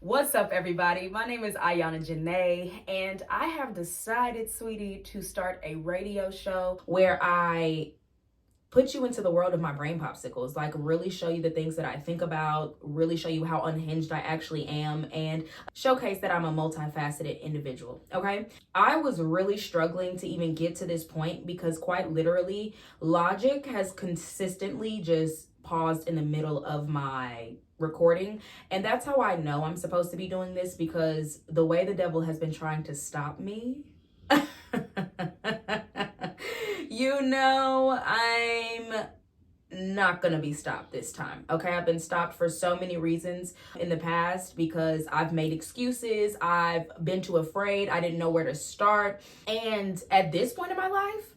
What's up, everybody? My name is Ayanna.Jahnee, and I have decided, sweetie, to start a radio show where I put you into the world of my brain popsicles, like really show you the things that I think about, really show you how unhinged I actually am, and showcase that I'm a multifaceted individual, okay? I was really struggling to even get to this point because quite literally, logic has consistently just paused in the middle of my recording. And that's how I know I'm supposed to be doing this, because the way the devil has been trying to stop me, I'm not gonna be stopped this time, okay? I've been stopped for so many reasons in the past because I've made excuses, I've been too afraid, I didn't know where to start. And at this point in my life,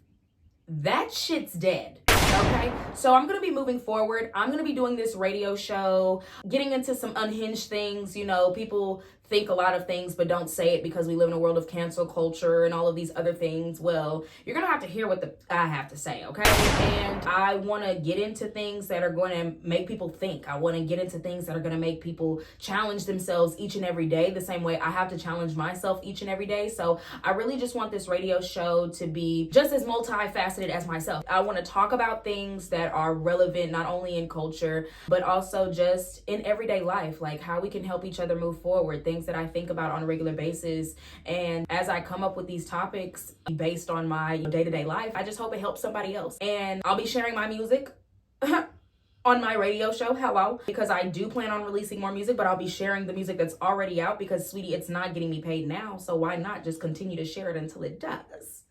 that shit's dead. Okay, so I'm gonna be moving forward. I'm gonna be doing this radio show, getting into some unhinged things. You know, people think a lot of things but don't say it because we live in a world of cancel culture and all of these other things. Well, you're gonna have to hear what I have to say, okay? And I want to get into things that are going to make people think. I want to get into things that are going to make people challenge themselves each and every day, the same way I have to challenge myself each and every day. So I really just want this radio show to be just as multifaceted as myself. I want to talk about things that are relevant not only in culture but also just in everyday life, like how we can help each other move forward, things that I think about on a regular basis. And as I come up with these topics based on my day-to-day life, I just hope it helps somebody else. And I'll be sharing my music on my radio show, hello, because I do plan on releasing more music, but I'll be sharing the music that's already out because, sweetie, it's not getting me paid now, so why not just continue to share it until it does?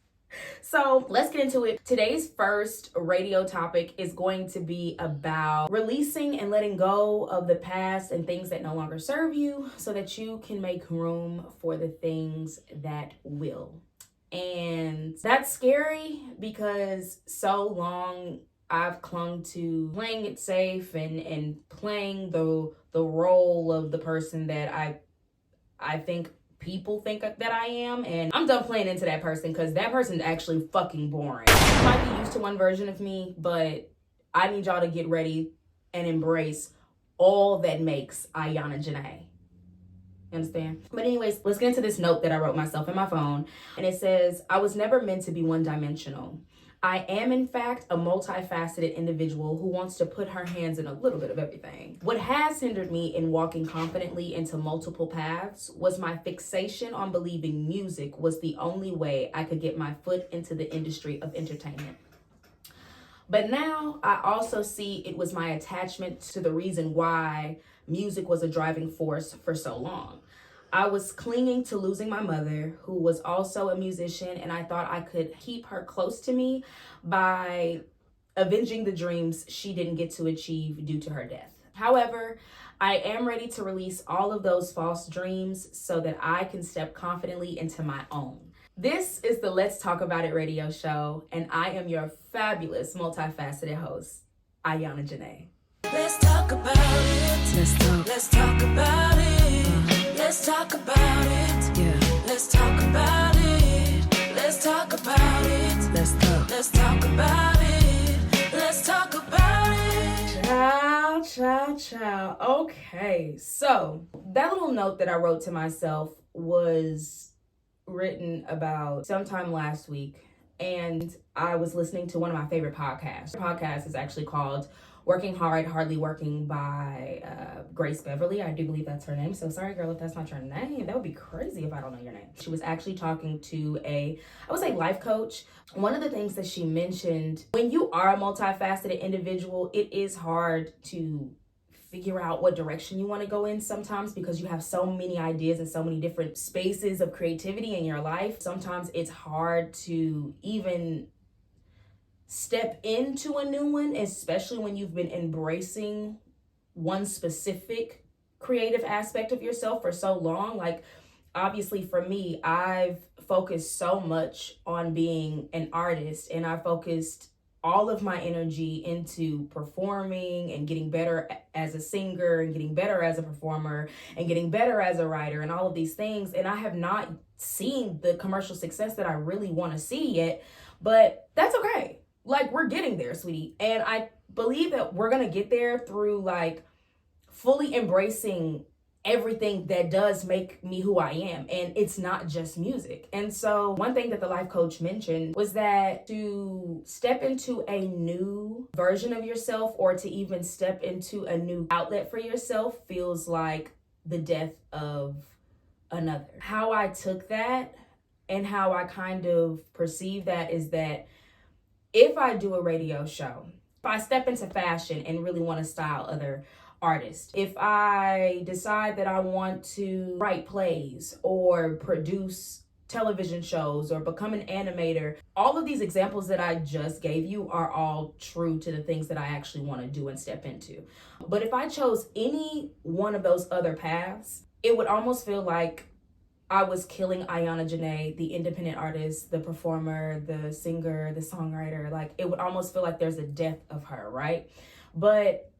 So let's get into it. Today's first radio topic is going to be about releasing and letting go of the past and things that no longer serve you so that you can make room for the things that will. And that's scary because so long I've clung to playing it safe and playing the role of the person that I think people think that I am, and I'm done playing into that person because that person's actually fucking boring. You might be used to one version of me, but I need y'all to get ready and embrace all that makes Ayanna.Jahnee. Understand? But anyways, let's get into this note that I wrote myself in my phone. And it says, I was never meant to be one-dimensional. I am, in fact, a multifaceted individual who wants to put her hands in a little bit of everything. What has hindered me in walking confidently into multiple paths was my fixation on believing music was the only way I could get my foot into the industry of entertainment. But now I also see it was my attachment to the reason why music was a driving force for so long. I was clinging to losing my mother, who was also a musician, and I thought I could keep her close to me by avenging the dreams she didn't get to achieve due to her death. However, I am ready to release all of those false dreams so that I can step confidently into my own. This is the Let's Talk About It radio show, and I am your fabulous, multifaceted host, Ayanna.Jahnee. Let's talk about it. Let's talk. Let's talk about it. Let's talk about it. Yeah. Let's talk about it. Let's talk about it. Let's talk. Let's talk about it. Let's talk about it. Ciao. Okay, so that little note that I wrote to myself was written about sometime last week, and I was listening to one of my favorite podcasts. The podcast is actually called Working Hard, Hardly Working by Grace Beverly. I do believe that's her name. So sorry, girl, if that's not your name. That would be crazy if I don't know your name. She was actually talking to I would say life coach. One of the things that she mentioned, when you are a multifaceted individual, it is hard to figure out what direction you want to go in sometimes because you have so many ideas and so many different spaces of creativity in your life. Sometimes it's hard to even step into a new one, especially when you've been embracing one specific creative aspect of yourself for so long. Like, obviously for me, I've focused so much on being an artist, and I focused all of my energy into performing and getting better as a singer and getting better as a performer and getting better as a writer and all of these things. And I have not seen the commercial success that I really want to see yet, but that's okay. Like, we're getting there, sweetie. And I believe that we're going to get there through like fully embracing everything that does make me who I am. And it's not just music. And so one thing that the life coach mentioned was that to step into a new version of yourself, or to even step into a new outlet for yourself, feels like the death of another. How I took that and how I kind of perceive that is that if I do a radio show, if I step into fashion and really want to style other artists, if I decide that I want to write plays or produce television shows or become an animator, all of these examples that I just gave you are all true to the things that I actually want to do and step into. But if I chose any one of those other paths, it would almost feel like I was killing Ayanna.Jahnee, the independent artist, the performer, the singer, the songwriter. Like, it would almost feel like there's a death of her, right? But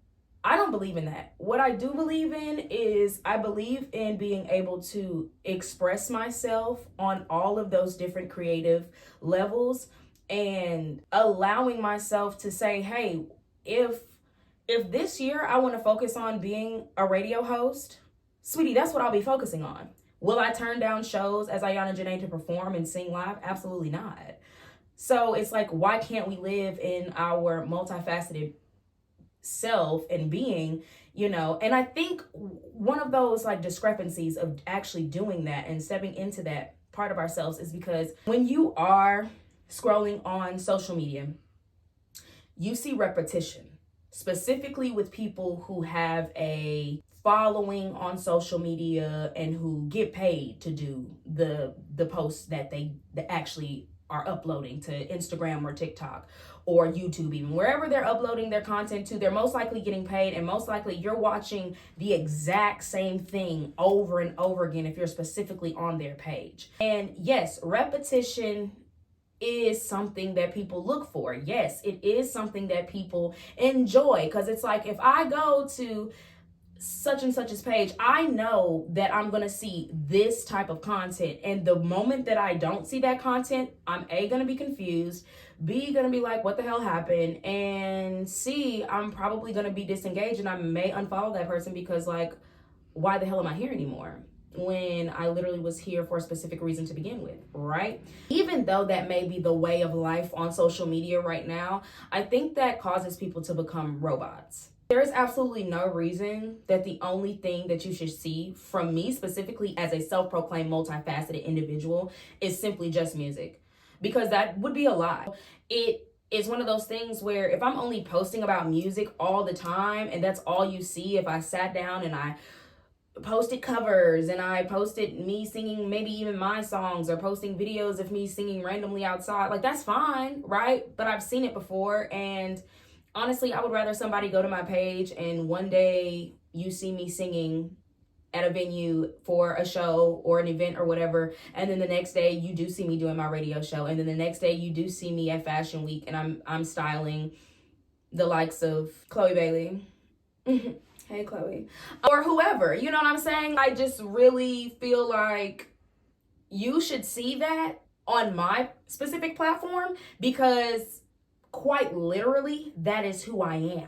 I don't believe in that. What I do believe in is I believe in being able to express myself on all of those different creative levels and allowing myself to say, hey, if this year I want to focus on being a radio host, sweetie, that's what I'll be focusing on. Will I turn down shows as Ayanna.Jahnee to perform and sing live? Absolutely not. So it's like, why can't we live in our multifaceted self and being, you know? And I think one of those like discrepancies of actually doing that and stepping into that part of ourselves is because when you are scrolling on social media, you see repetition, specifically with people who have a following on social media and who get paid to do the posts that they actually are uploading to Instagram or TikTok or YouTube, even wherever they're uploading their content to, they're most likely getting paid, and most likely you're watching the exact same thing over and over again if you're specifically on their page. And yes, repetition is something that people look for. Yes, it is something that people enjoy, because it's like, if I go to such and such's page, I know that I'm gonna see this type of content, and the moment that I don't see that content, I'm A, gonna be confused, B, gonna be like, what the hell happened, and C, I'm probably gonna be disengaged and I may unfollow that person because, like, why the hell am I here anymore when I literally was here for a specific reason to begin with, right? Even though that may be the way of life on social media right now, I think that causes people to become robots. There is absolutely no reason that the only thing that you should see from me, specifically as a self-proclaimed multifaceted individual, is simply just music, because that would be a lie. It is one of those things where if I'm only posting about music all the time and that's all you see, if I sat down and I posted covers and I posted me singing maybe even my songs or posting videos of me singing randomly outside, like, that's fine, right? But I've seen it before, and honestly, I would rather somebody go to my page and one day you see me singing at a venue for a show or an event or whatever, and then the next day you do see me doing my radio show, and then the next day you do see me at Fashion Week and I'm styling the likes of Chloe Bailey. Hey, Chloe. Or whoever, you know what I'm saying? I just really feel like you should see that on my specific platform, because quite literally, that is who I am.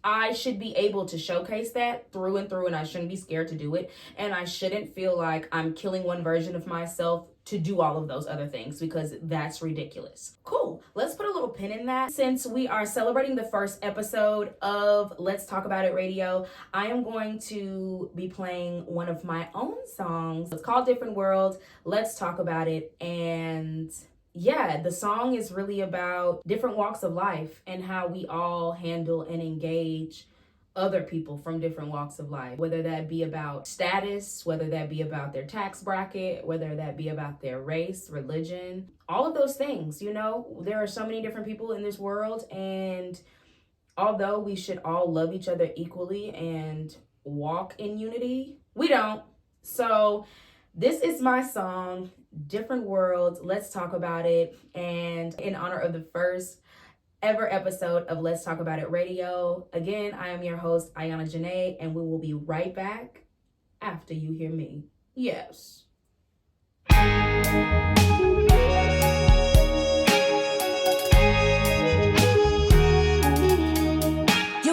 I should be able to showcase that through and through, and I shouldn't be scared to do it. And I shouldn't feel like I'm killing one version of myself to do all of those other things, because that's ridiculous. Cool. Let's put a little pin in that. Since we are celebrating the first episode of Let's Talk About It Radio, I am going to be playing one of my own songs. It's called Different World. Let's talk about it. And yeah, the song is really about different walks of life and how we all handle and engage other people from different walks of life, whether that be about status, whether that be about their tax bracket, whether that be about their race, religion, all of those things. You know, there are so many different people in this world, and although we should all love each other equally and walk in unity, we don't. So this is my song, Different Worlds. Let's talk about it. And in honor of the first ever episode of Let's Talk About It Radio, again, I am your host, Ayanna.Jahnee, and we will be right back after you hear me. Yes. You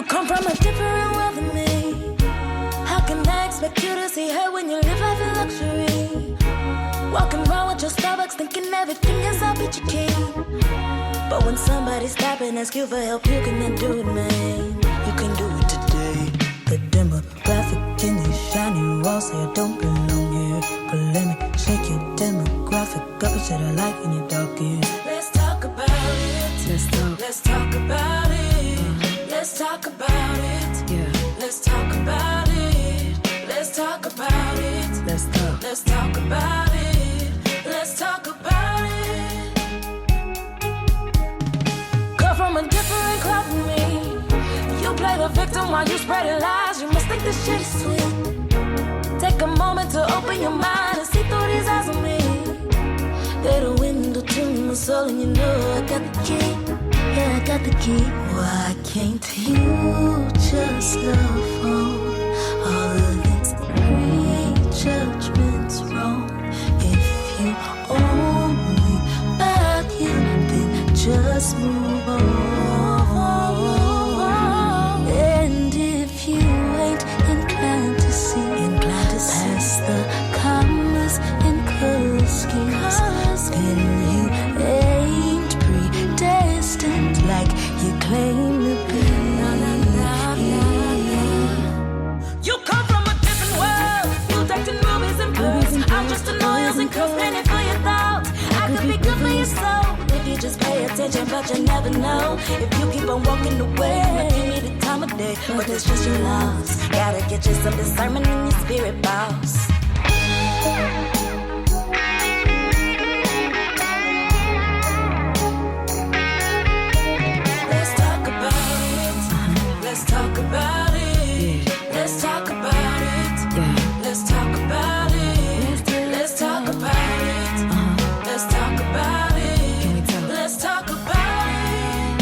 come from a different world than me. How can you live life in luxury. Walking around with your Starbucks thinking everything is a peachy key. But when somebody stop and ask you for help, you cannot do it, man. You can do it today. The demographic in these shiny walls say I don't belong here. But let me shake your demographic up instead of light in your dark ears. Let's talk about it. Let's talk. Let's talk about it. Let's talk about it. Yeah. Let's talk about it. Let's talk about it. Let's talk. Let's talk about it. Let's talk about it. Girl from a different cloth from me. You play the victim while you spreading lies. You must think this shit is sweet. Take a moment to open your mind and see through these eyes on me. They're the window to my soul, and you know I got the key. Yeah, I got the key. Why can't you just love all of these prejudgments wrong? If you only value, then just move on. And if you ain't inclined to see past the commas and color schemes, then you ain't predestined like you claim to be. You come from a different world. You decked in rubies and pearls. I'm just an oils and curls penny for your thoughts. I could be good for your soul if you just pay attention, but you never know. If you keep on walking away, give me the time of day, but it's just your loss. Gotta get you some discernment in your spirit, boss. Let's talk about it. Let's talk about it. Let's talk about it. Let's talk about it. Let's talk about it. Let's talk about it. Let's talk about it.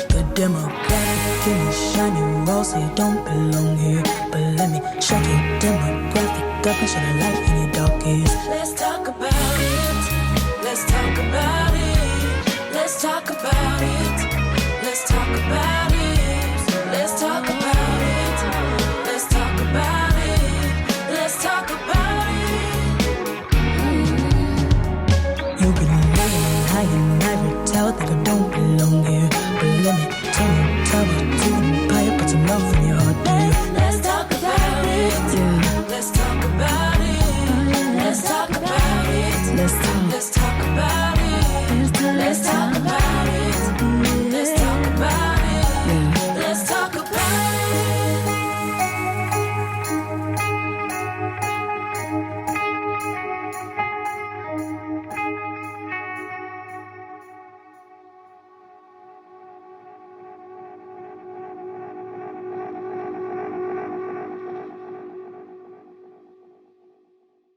The demographic in the shiny walls say you don't belong here. But let me show you demographic up and shine a light in your dark ears. Let's talk about it. Let's talk about it. Let's talk about it. Let's talk about it. Let's talk about it. Let's talk about it. Let's talk about it. You can lie high and ivory tower, think I don't belong here. But let me tell you to an empire, put some love in your heart, dear. Let's talk about it. Yeah. Let's talk about it. Let's talk about it. Let's talk. Let's talk about it. Let's talk about it. Let's talk about it. Let's talk about it.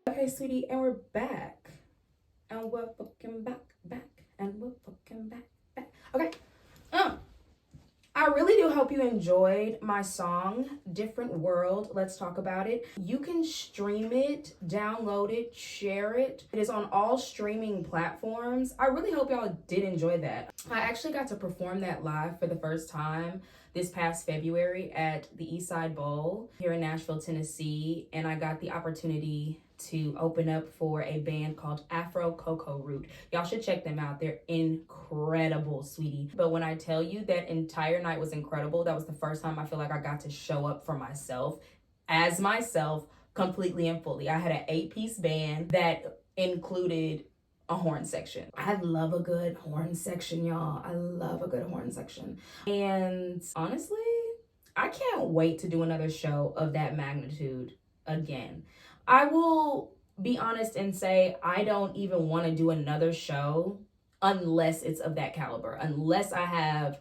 Okay, sweetie, and we're back. And we're fucking back, and we're fucking back. Okay. I really do hope you enjoyed my song, Different World. Let's talk about it. You can stream it, download it, share it. It is on all streaming platforms. I really hope y'all did enjoy that. I actually got to perform that live for the first time this past February at the Eastside Bowl here in Nashville, Tennessee. And I got the opportunity to open up for a band called Afro Cocoa Root. Y'all should check them out. They're incredible, sweetie. But when I tell you that entire night was incredible, that was the first time I feel like I got to show up for myself, as myself, completely and fully. I had an 8-piece band that included a horn section. I love a good horn section, y'all. I love a good horn section. And honestly, I can't wait to do another show of that magnitude again. I will be honest and say I don't even want to do another show unless it's of that caliber, unless I have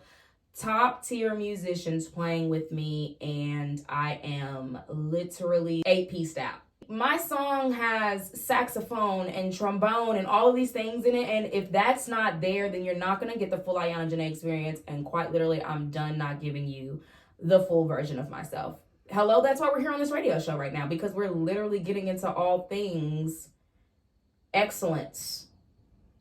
top tier musicians playing with me and I am literally 8-pieced out. My song has saxophone and trombone and all of these things in it, and if that's not there, then you're not going to get the full Ayanna.Jahnee experience, and quite literally, I'm done not giving you the full version of myself. Hello, that's why we're here on this radio show right now, because we're literally getting into all things excellence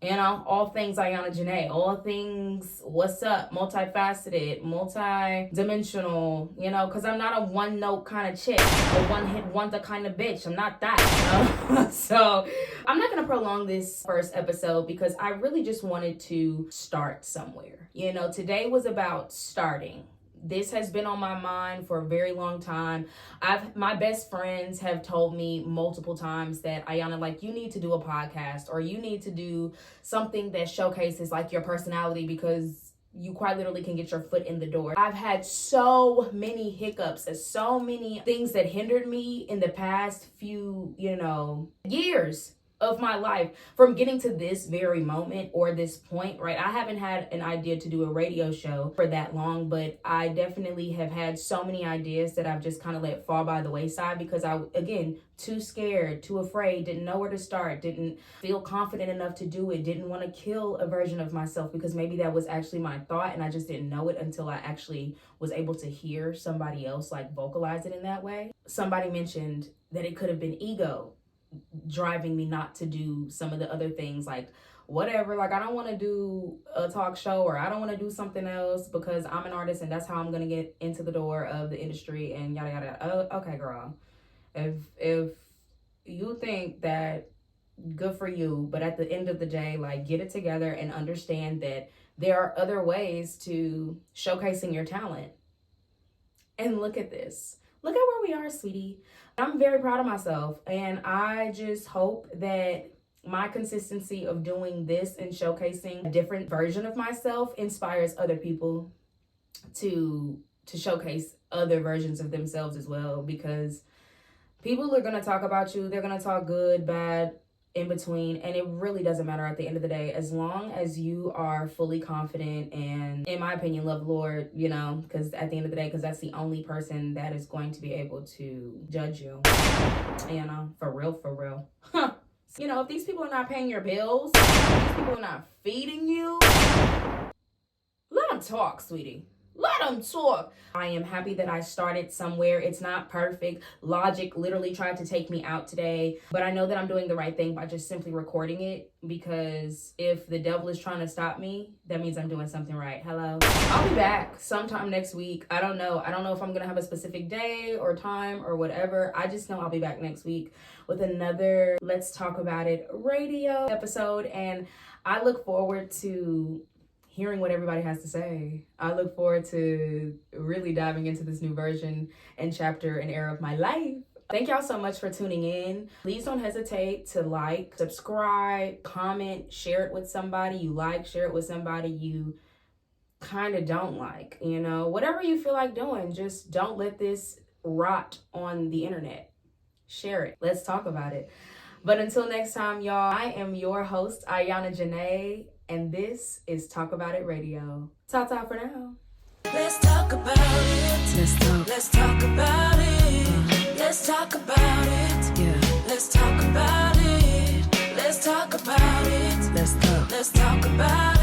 You know, all things Ayanna.Jahnee, all things what's up, multifaceted, multi-dimensional, you know, because I'm not a one-note kind of chick, a one-hit wonder kind of bitch. I'm not that, you know? So I'm not going to prolong this first episode because I really just wanted to start somewhere. You know, today was about starting. This has been on my mind for a very long time. My best friends have told me multiple times that, Ayanna, like, you need to do a podcast or you need to do something that showcases like your personality because you quite literally can get your foot in the door. I've had so many hiccups and so many things that hindered me in the past few, you know, years of my life from getting to this very moment or this point, right? I haven't had an idea to do a radio show for that long, but I definitely have had so many ideas that I've just kind of let fall by the wayside because again, too scared, too afraid, didn't know where to start, didn't feel confident enough to do it, didn't want to kill a version of myself because maybe that was actually my thought and I just didn't know it until I actually was able to hear somebody else like vocalize it in that way. Somebody mentioned that it could have been ego driving me not to do some of the other things, like whatever, like I don't want to do a talk show or I don't want to do something else because I'm an artist and that's how I'm gonna get into the door of the industry and yada yada. Oh, okay, girl, if you think that, good for you, but at the end of the day, like, get it together and understand that there are other ways to showcasing your talent. And look at this. Look at where we are, sweetie. I'm very proud of myself, and I just hope that my consistency of doing this and showcasing a different version of myself inspires other people to showcase other versions of themselves as well, because people are going to talk about you. They're going to talk good, bad, in between, and it really doesn't matter at the end of the day, as long as you are fully confident and, in my opinion, love the Lord, you know, because at the end of the day, because that's the only person that is going to be able to judge you, you know, for real. You know, if these people are not paying your bills, if these people are not feeding you, let them talk, sweetie. Let them talk. I am happy that I started somewhere. It's not perfect. Logic literally tried to take me out today, but I know that I'm doing the right thing by just simply recording it, because if the devil is trying to stop me, that means I'm doing something right. Hello. I'll be back sometime next week. I don't know if I'm gonna have a specific day or time or whatever. I just know I'll be back next week with another Let's Talk About It radio episode, and I look forward to hearing what everybody has to say. I look forward to really diving into this new version and chapter and era of my life. Thank y'all so much for tuning in. Please don't hesitate to like, subscribe, comment, share it with somebody you like, share it with somebody you kind of don't like. You know, whatever you feel like doing, just don't let this rot on the internet. Share it. Let's talk about it. But until next time, y'all, I am your host, Ayanna.Jahnee, and this is Talk About It Radio. Ta-ta for now. Let's talk about it. Let's talk. Let's talk about it. Let's talk about it. Yeah. Let's talk about it. Let's talk about it. Let's talk. Let's talk about it.